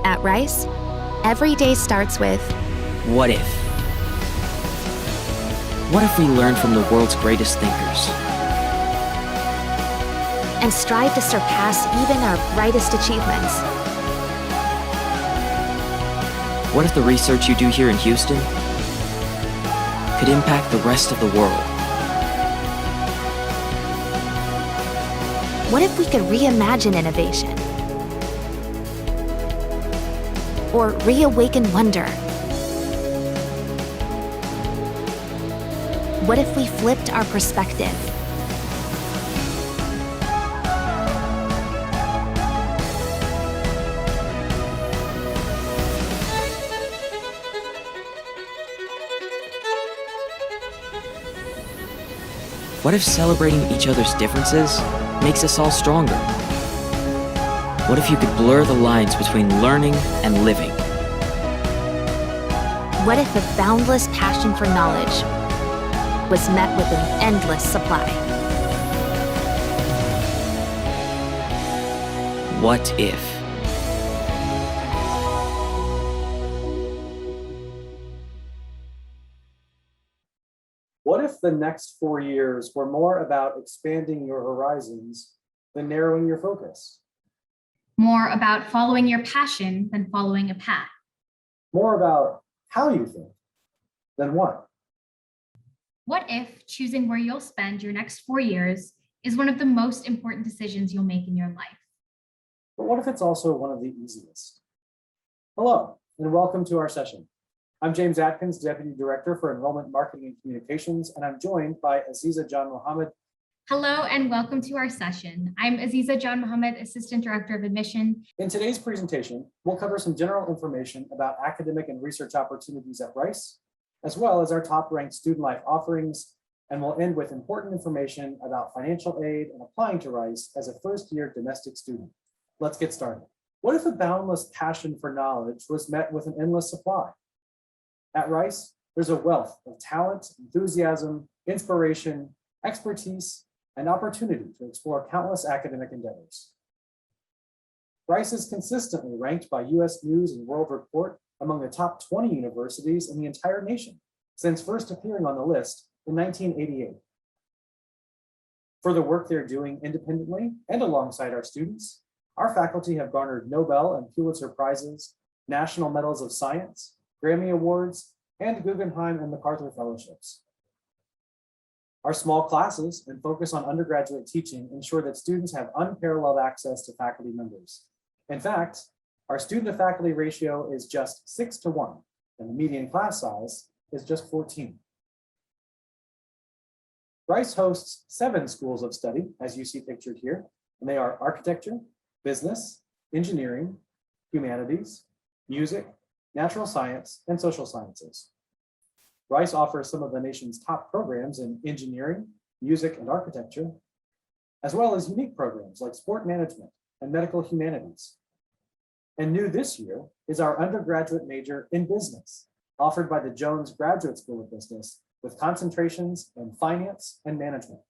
At Rice, every day starts with What if? What if we learned from the world's greatest thinkers? and strive to surpass even our brightest achievements. What if the research you do here in Houston could impact the rest of the world? What if we could reimagine innovation? Or reawaken wonder? What if we flipped our perspective? What if celebrating each other's differences makes us all stronger? What if you could blur the lines between learning and living? What if a boundless passion for knowledge was met with an endless supply? What if? What if the next 4 years were more about expanding your horizons than narrowing your focus? More about following your passion than following a path. More about how you think than what? What if choosing where you'll spend your next 4 years is one of the most important decisions you'll make in your life? But what if it's also one of the easiest? Hello, and welcome to our session. I'm James Atkins, Deputy Director for Enrollment Marketing and Communications, and I'm joined by Aziza John Mohammed. Hello and welcome to our session. I'm Aziza John Mohammed, Assistant Director of Admission. In today's presentation, we'll cover some general information about academic and research opportunities at Rice, as well as our top-ranked student life offerings, and we'll end with important information about financial aid and applying to Rice as a first-year domestic student. Let's get started. What if a boundless passion for knowledge was met with an endless supply? At Rice, there's a wealth of talent, enthusiasm, inspiration, expertise, and opportunity to explore countless academic endeavors. Rice is consistently ranked by US News and World Report among the top 20 universities in the entire nation since first appearing on the list in 1988. For the work they're doing independently and alongside our students, our faculty have garnered Nobel and Pulitzer Prizes, National Medals of Science, Grammy Awards, and Guggenheim and MacArthur Fellowships. Our small classes and focus on undergraduate teaching ensure that students have unparalleled access to faculty members. In fact, our student-to-faculty ratio is just 6-to-1, and the median class size is just 14. Rice hosts 7 schools of study, as you see pictured here, and they are architecture, business, engineering, humanities, music, natural science, and social sciences. Rice offers some of the nation's top programs in engineering, music, and architecture, as well as unique programs like sport management and medical humanities. And new this year is our undergraduate major in business, offered by the Jones Graduate School of Business with concentrations in finance and management.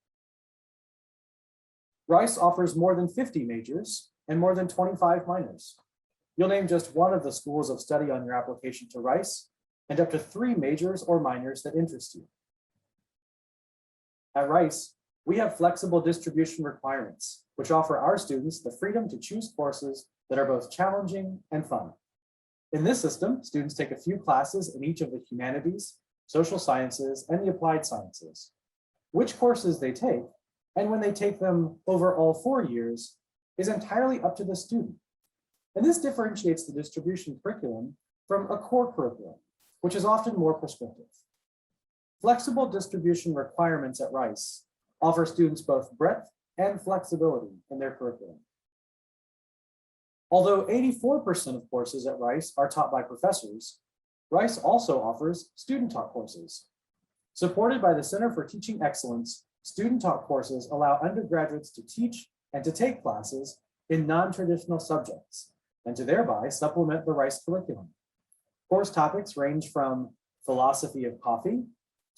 Rice offers more than 50 majors and more than 25 minors. You'll name just one of the schools of study on your application to Rice, and up to 3 majors or minors that interest you. At Rice, we have flexible distribution requirements, which offer our students the freedom to choose courses that are both challenging and fun. In this system, students take a few classes in each of the humanities, social sciences, and the applied sciences. Which courses they take, and when they take them over all 4 years, is entirely up to the student. And this differentiates the distribution curriculum from a core curriculum, which is often more prescriptive. Flexible distribution requirements at Rice offer students both breadth and flexibility in their curriculum. Although 84% of courses at Rice are taught by professors, Rice also offers student-taught courses. Supported by the Center for Teaching Excellence, student-taught courses allow undergraduates to teach and to take classes in non-traditional subjects, and to thereby supplement the Rice curriculum. Course topics range from philosophy of coffee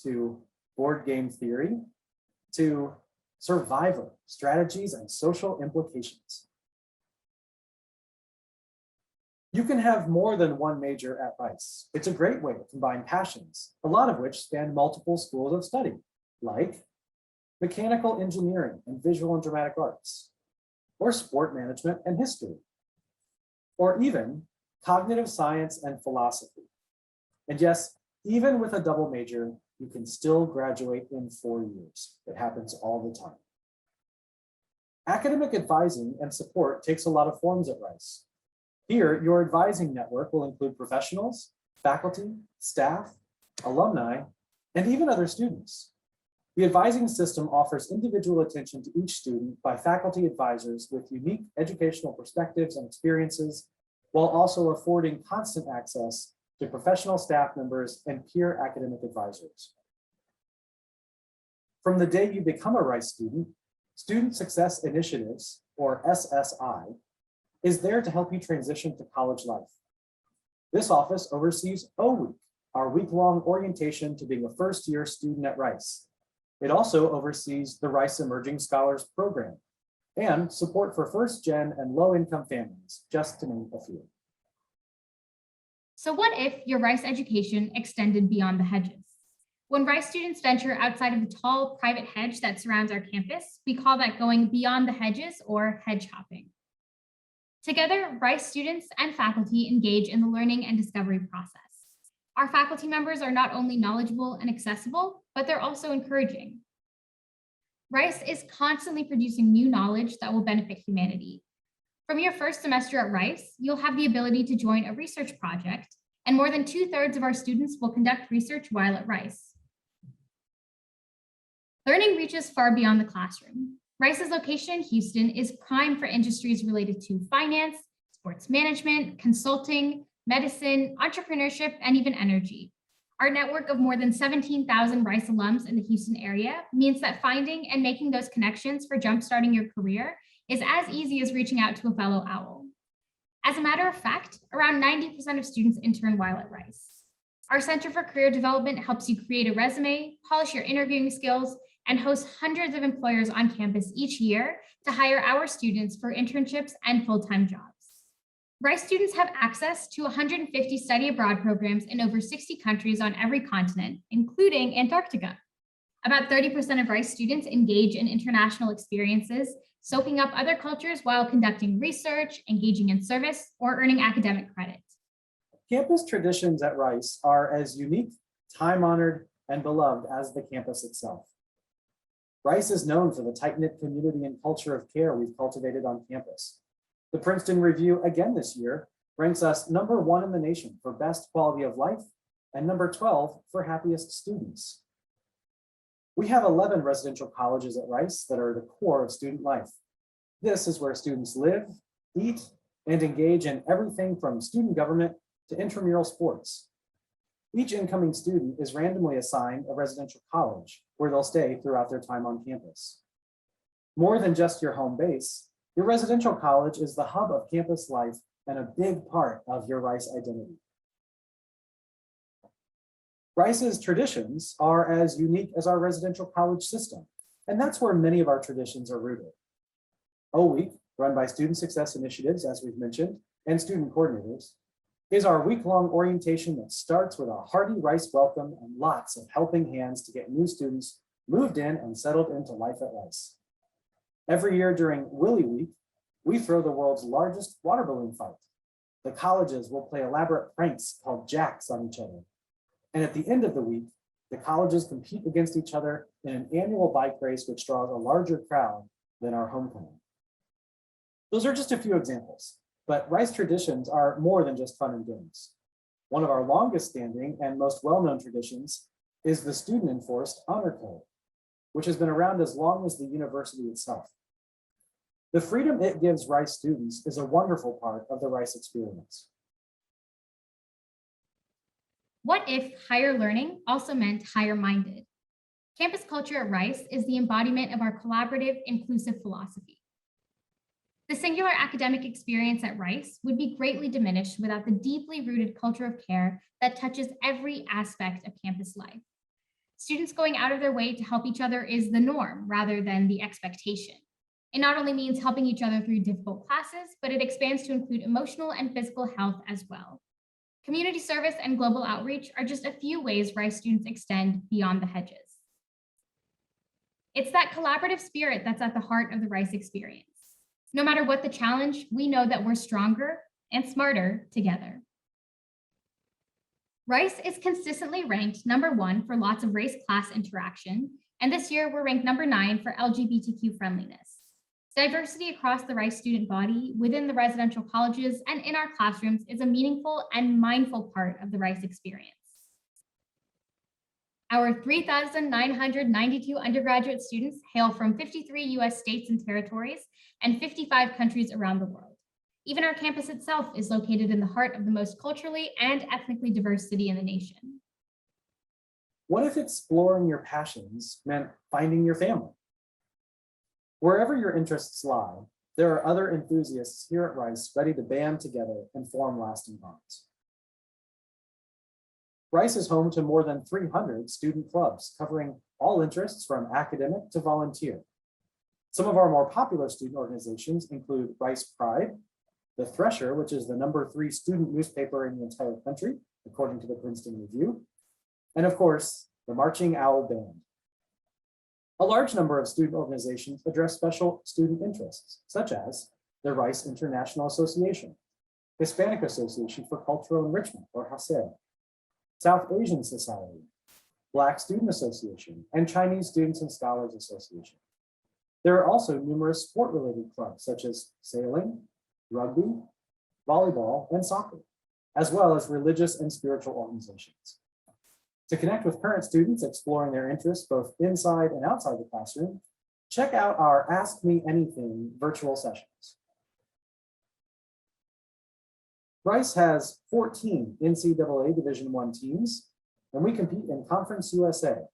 to board game theory to Survivor, Strategies and Social Implications. You can have more than one major at Rice. It's a great way to combine passions, a lot of which span multiple schools of study, like mechanical engineering and visual and dramatic arts, or sport management and history, or even cognitive science and philosophy. And yes, even with a double major, you can still graduate in 4 years. It happens all the time. Academic advising and support takes a lot of forms at Rice. Here, your advising network will include professionals, faculty, staff, alumni, and even other students. The advising system offers individual attention to each student by faculty advisors with unique educational perspectives and experiences, while also affording constant access to professional staff members and peer academic advisors. From the day you become a Rice student, Student Success Initiatives, or SSI, is there to help you transition to college life. This office oversees O Week, our week-long orientation to being a first-year student at Rice. It also oversees the Rice Emerging Scholars Program and support for first-gen and low-income families, just to name a few. So what if your Rice education extended beyond the hedges? When Rice students venture outside of the tall private hedge that surrounds our campus, we call that going beyond the hedges or hedge hopping. Together, Rice students and faculty engage in the learning and discovery process. Our faculty members are not only knowledgeable and accessible, but they're also encouraging. Rice is constantly producing new knowledge that will benefit humanity. From your first semester at Rice, you'll have the ability to join a research project, and more than 2/3 of our students will conduct research while at Rice. Learning reaches far beyond the classroom. Rice's location in Houston is prime for industries related to finance, sports management, consulting, medicine, entrepreneurship, and even energy. Our network of more than 17,000 Rice alums in the Houston area means that finding and making those connections for jumpstarting your career is as easy as reaching out to a fellow owl. As a matter of fact, around 90% of students intern while at Rice. Our Center for Career Development helps you create a resume, polish your interviewing skills, and host hundreds of employers on campus each year to hire our students for internships and full-time jobs. Rice students have access to 150 study abroad programs in over 60 countries on every continent, including Antarctica. About 30% of Rice students engage in international experiences, soaking up other cultures while conducting research, engaging in service, or earning academic credit. Campus traditions at Rice are as unique, time-honored, and beloved as the campus itself. Rice is known for the tight-knit community and culture of care we've cultivated on campus. The Princeton Review again this year ranks us #1 in the nation for best quality of life and #12 for happiest students. We have 11 residential colleges at Rice that are the core of student life. This is where students live, eat, and engage in everything from student government to intramural sports. Each incoming student is randomly assigned a residential college where they'll stay throughout their time on campus. More than just your home base, your residential college is the hub of campus life and a big part of your Rice identity. Rice's traditions are as unique as our residential college system, and that's where many of our traditions are rooted. O Week, run by Student Success Initiatives, as we've mentioned, and student coordinators, is our week-long orientation that starts with a hearty Rice welcome and lots of helping hands to get new students moved in and settled into life at Rice. Every year during Willie Week, we throw the world's largest water balloon fight. The colleges will play elaborate pranks called jacks on each other. And at the end of the week, the colleges compete against each other in an annual bike race which draws a larger crowd than our homecoming. Those are just a few examples. But Rice traditions are more than just fun and games. One of our longest standing and most well-known traditions is the student-enforced honor code, which has been around as long as the university itself. The freedom it gives Rice students is a wonderful part of the Rice experience. What if higher learning also meant higher-minded? Campus culture at Rice is the embodiment of our collaborative, inclusive philosophy. The singular academic experience at Rice would be greatly diminished without the deeply rooted culture of care that touches every aspect of campus life. Students going out of their way to help each other is the norm rather than the expectation. It not only means helping each other through difficult classes, but it expands to include emotional and physical health as well. Community service and global outreach are just a few ways Rice students extend beyond the hedges. It's that collaborative spirit that's at the heart of the Rice experience. No matter what the challenge, we know that we're stronger and smarter together. Rice is consistently ranked #1 for lots of race-class interaction, and this year we're ranked #9 for LGBTQ friendliness. Diversity across the Rice student body, within the residential colleges, and in our classrooms is a meaningful and mindful part of the Rice experience. Our 3,992 undergraduate students hail from 53 US states and territories and 55 countries around the world. Even our campus itself is located in the heart of the most culturally and ethnically diverse city in the nation. What if exploring your passions meant finding your family? Wherever your interests lie, there are other enthusiasts here at Rice ready to band together and form lasting bonds. Rice is home to more than 300 student clubs covering all interests from academic to volunteer. Some of our more popular student organizations include Rice Pride, The Thresher, which is the #3 student newspaper in the entire country, according to the Princeton Review, and of course, the Marching Owl Band. A large number of student organizations address special student interests, such as the Rice International Association, Hispanic Association for Cultural Enrichment, or HACER, South Asian Society, Black Student Association, and Chinese Students and Scholars Association. There are also numerous sport-related clubs, such as sailing, rugby, volleyball, and soccer, as well as religious and spiritual organizations. To connect with current students exploring their interests both inside and outside the classroom, check out our Ask Me Anything virtual sessions. Rice has 14 NCAA Division I teams, and we compete in Conference USA.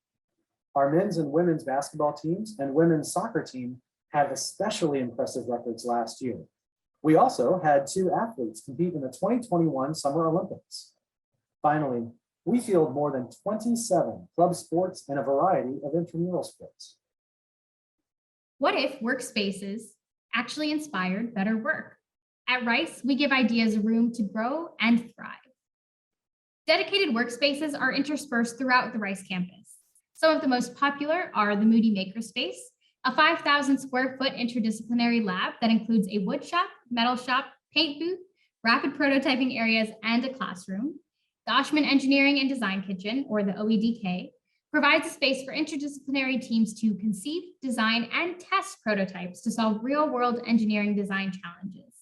Our men's and women's basketball teams and women's soccer team had especially impressive records last year. We also had 2 athletes compete in the 2021 Summer Olympics. Finally, we field more than 27 club sports and a variety of intramural sports. What if workspaces actually inspired better work? At Rice, we give ideas room to grow and thrive. Dedicated workspaces are interspersed throughout the Rice campus. Some of the most popular are the Moody Makerspace, a 5,000 square foot interdisciplinary lab that includes a wood shop, metal shop, paint booth, rapid prototyping areas, and a classroom. The Oshman Engineering and Design Kitchen, or the OEDK, provides a space for interdisciplinary teams to conceive, design, and test prototypes to solve real-world engineering design challenges.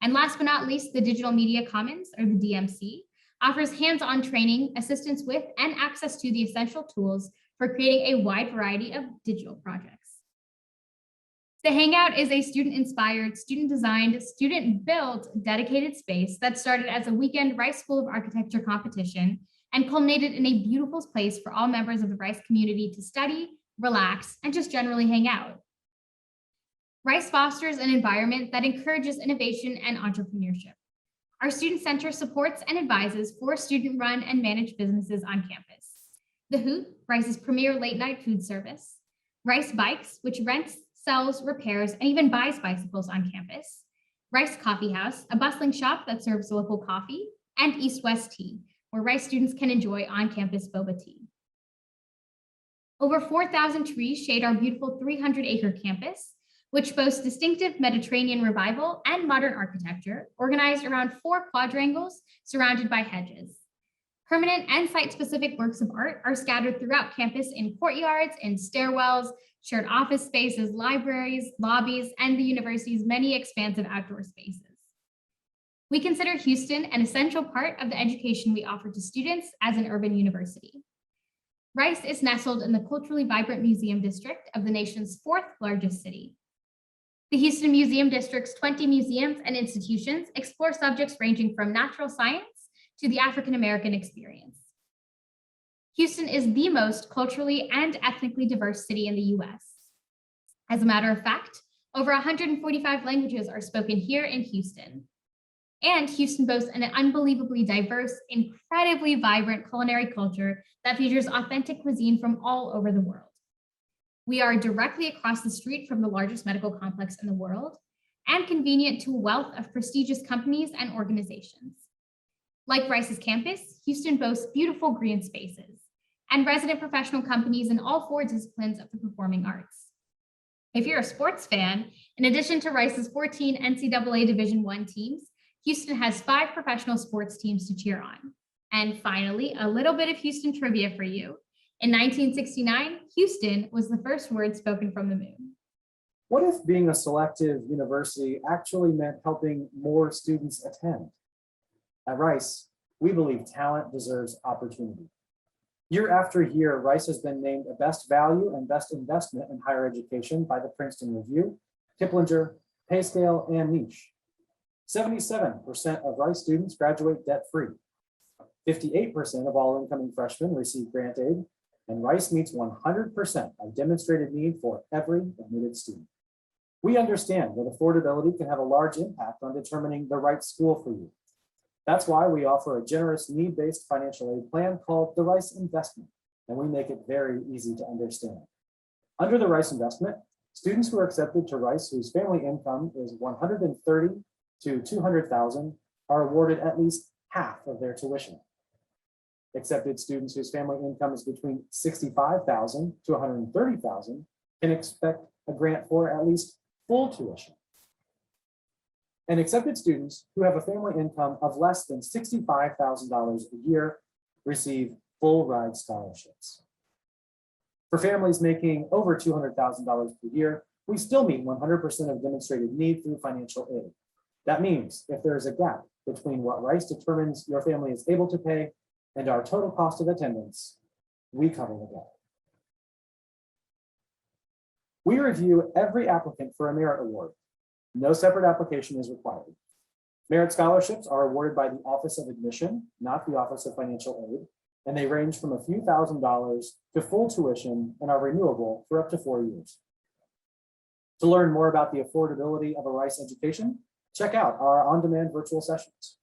And last but not least, the Digital Media Commons, or the DMC, offers hands-on training, assistance with, and access to the essential tools for creating a wide variety of digital projects. The Hangout is a student-inspired, student-designed, student-built dedicated space that started as a weekend Rice School of Architecture competition and culminated in a beautiful place for all members of the Rice community to study, relax, and just generally hang out. Rice fosters an environment that encourages innovation and entrepreneurship. Our Student Center supports and advises 4 student-run and managed businesses on campus. The Hoot, Rice's premier late-night food service. Rice Bikes, which rents, sells, repairs, and even buys bicycles on campus. Rice Coffee House, a bustling shop that serves local coffee. And East West Tea, where Rice students can enjoy on-campus boba tea. Over 4,000 trees shade our beautiful 300-acre campus, which boasts distinctive Mediterranean revival and modern architecture, organized around 4 quadrangles surrounded by hedges. Permanent and site-specific works of art are scattered throughout campus in courtyards, in stairwells, shared office spaces, libraries, lobbies, and the university's many expansive outdoor spaces. We consider Houston an essential part of the education we offer to students as an urban university. Rice is nestled in the culturally vibrant museum district of the nation's 4th largest city. The Houston Museum District's 20 museums and institutions explore subjects ranging from natural science to the African American experience. Houston is the most culturally and ethnically diverse city in the US. As a matter of fact, over 145 languages are spoken here in Houston. And Houston boasts an unbelievably diverse, incredibly vibrant culinary culture that features authentic cuisine from all over the world. We are directly across the street from the largest medical complex in the world and convenient to a wealth of prestigious companies and organizations. Like Rice's campus, Houston boasts beautiful green spaces and resident professional companies in all four disciplines of the performing arts. If you're a sports fan, in addition to Rice's 14 NCAA Division I teams, Houston has 5 professional sports teams to cheer on. And finally, a little bit of Houston trivia for you. In 1969, Houston was the first word spoken from the moon. What if being a selective university actually meant helping more students attend? At Rice, we believe talent deserves opportunity. Year after year, Rice has been named a best value and best investment in higher education by the Princeton Review, Kiplinger, PayScale, and Niche. 77% of Rice students graduate debt-free. 58% of all incoming freshmen receive grant aid, and Rice meets 100% of demonstrated need for every admitted student. We understand that affordability can have a large impact on determining the right school for you. That's why we offer a generous need-based financial aid plan called the Rice Investment, and we make it very easy to understand. Under the Rice Investment, students who are accepted to Rice whose family income is $130,000 to $200,000 are awarded at least half of their tuition. Accepted students whose family income is between $65,000 to $130,000 can expect a grant for at least full tuition. And accepted students who have a family income of less than $65,000 a year receive full ride scholarships. For families making over $200,000 per year, we still meet 100% of demonstrated need through financial aid. That means if there is a gap between what Rice determines your family is able to pay and our total cost of attendance, we cover the gap. We review every applicant for a merit award. No separate application is required. Merit scholarships are awarded by the Office of Admission, not the Office of Financial Aid, and they range from a few $1,000s to full tuition and are renewable for up to 4 years. To learn more about the affordability of a Rice education, check out our on-demand virtual sessions.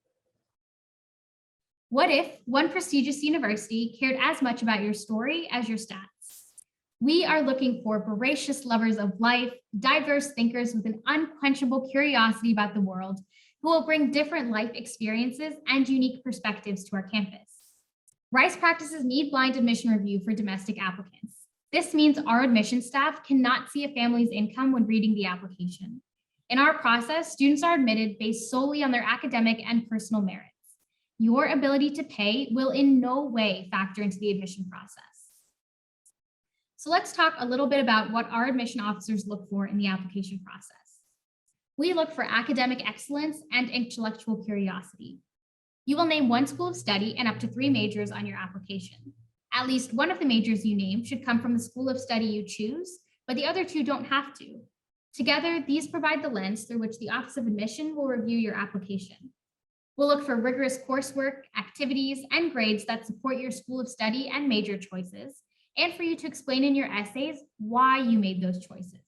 What if one prestigious university cared as much about your story as your stats? We are looking for voracious lovers of life, diverse thinkers with an unquenchable curiosity about the world, who will bring different life experiences and unique perspectives to our campus. Rice practices need blind admission review for domestic applicants. This means our admission staff cannot see a family's income when reading the application. In our process, students are admitted based solely on their academic and personal merits. Your ability to pay will in no way factor into the admission process. So let's talk a little bit about what our admission officers look for in the application process. We look for academic excellence and intellectual curiosity. You will name one school of study and up to 3 majors on your application. At least one of the majors you name should come from the school of study you choose, but the other 2 don't have to. Together, these provide the lens through which the Office of Admission will review your application. We'll look for rigorous coursework, activities, and grades that support your school of study and major choices, and for you to explain in your essays why you made those choices.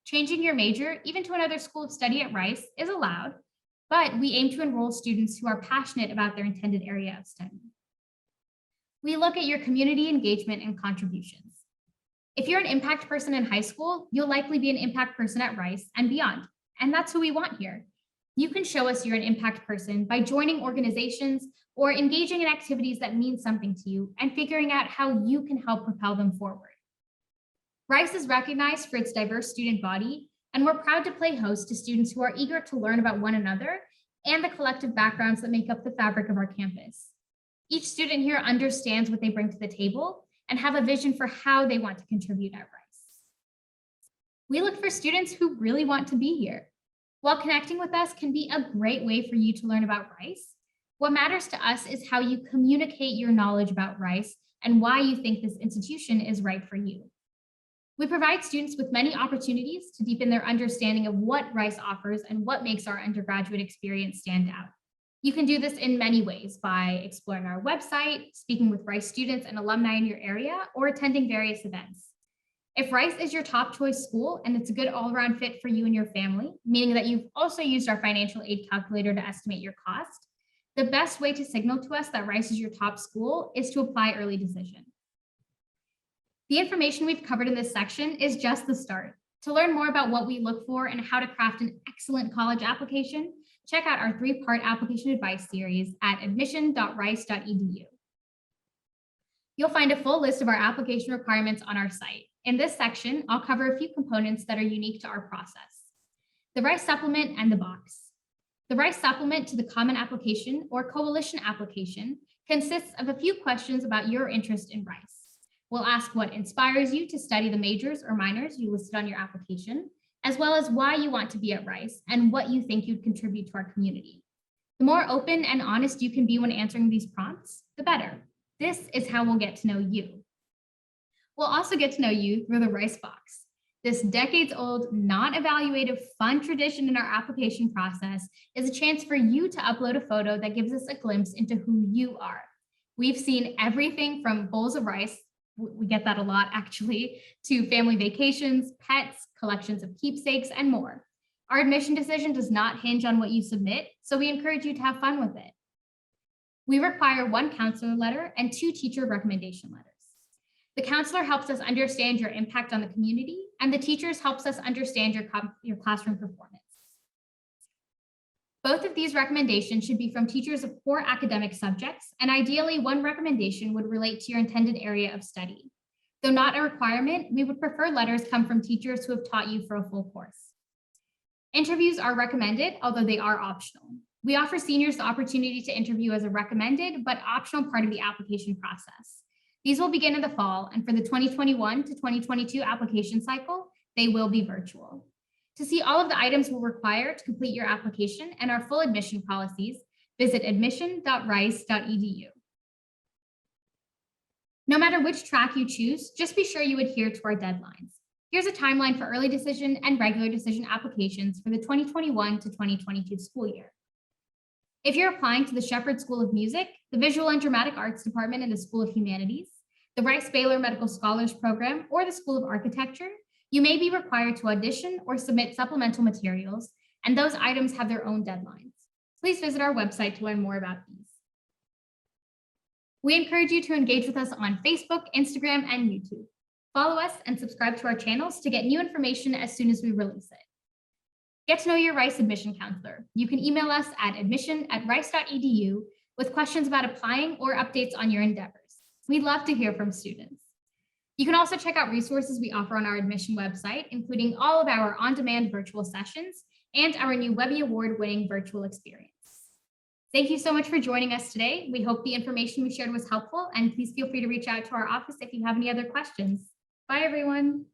Changing your major, even to another school of study at Rice, is allowed, but we aim to enroll students who are passionate about their intended area of study. We look at your community engagement and contributions. If you're an impact person in high school, you'll likely be an impact person at Rice and beyond, and that's who we want here. You can show us you're an impact person by joining organizations or engaging in activities that mean something to you and figuring out how you can help propel them forward. Rice is recognized for its diverse student body, and we're proud to play host to students who are eager to learn about one another and the collective backgrounds that make up the fabric of our campus. Each student here understands what they bring to the table and have a vision for how they want to contribute at Rice. We look for students who really want to be here. While connecting with us can be a great way for you to learn about Rice, what matters to us is how you communicate your knowledge about Rice and why you think this institution is right for you. We provide students with many opportunities to deepen their understanding of what Rice offers and what makes our undergraduate experience stand out. You can do this in many ways by exploring our website, speaking with Rice students and alumni in your area, or attending various events. If Rice is your top choice school and it's a good all-around fit for you and your family, meaning that you've also used our financial aid calculator to estimate your cost, the best way to signal to us that Rice is your top school is to apply early decision. The information we've covered in this section is just the start. To learn more about what we look for and how to craft an excellent college application, check out our 3-part application advice series at admission.rice.edu. You'll find a full list of our application requirements on our site. In this section, I'll cover a few components that are unique to our process: the Rice Supplement and the box. The Rice Supplement to the Common Application or Coalition application consists of a few questions about your interest in Rice. We'll ask what inspires you to study the majors or minors you listed on your application, as well as why you want to be at Rice and what you think you'd contribute to our community. The more open and honest you can be when answering these prompts, the better. This is how we'll get to know you. We'll also get to know you through the Rice Box. This decades-old, non-evaluative, fun tradition in our application process is a chance for you to upload a photo that gives us a glimpse into who you are. We've seen everything from bowls of rice, we get that a lot actually, to family vacations, pets, collections of keepsakes, and more. Our admission decision does not hinge on what you submit, so we encourage you to have fun with it. We require 1 counselor letter and 2 teacher recommendation letters. The counselor helps us understand your impact on the community, and the teachers helps us understand your classroom performance. Both of these recommendations should be from teachers of core academic subjects, and ideally 1 recommendation would relate to your intended area of study. Though not a requirement, we would prefer letters come from teachers who have taught you for a full course. Interviews are recommended, although they are optional. We offer seniors the opportunity to interview as a recommended but optional part of the application process. These will begin in the fall, and for the 2021 to 2022 application cycle, they will be virtual. To see all of the items we'll require to complete your application and our full admission policies, visit admission.rice.edu. No matter which track you choose, just be sure you adhere to our deadlines. Here's a timeline for early decision and regular decision applications for the 2021 to 2022 school year. If you're applying to the Shepherd School of Music, the Visual and Dramatic Arts Department in the School of Humanities, the Rice Baylor Medical Scholars Program, or the School of Architecture, you may be required to audition or submit supplemental materials, and those items have their own deadlines. Please visit our website to learn more about these. We encourage you to engage with us on Facebook, Instagram, and YouTube. Follow us and subscribe to our channels to get new information as soon as we release it. Get to know your Rice admission counselor. You can email us at admission@rice.edu with questions about applying or updates on your endeavors. We'd love to hear from students. You can also check out resources we offer on our admission website, including all of our on-demand virtual sessions and our new Webby Award-winning virtual experience. Thank you so much for joining us today. We hope the information we shared was helpful, and please feel free to reach out to our office if you have any other questions. Bye, everyone.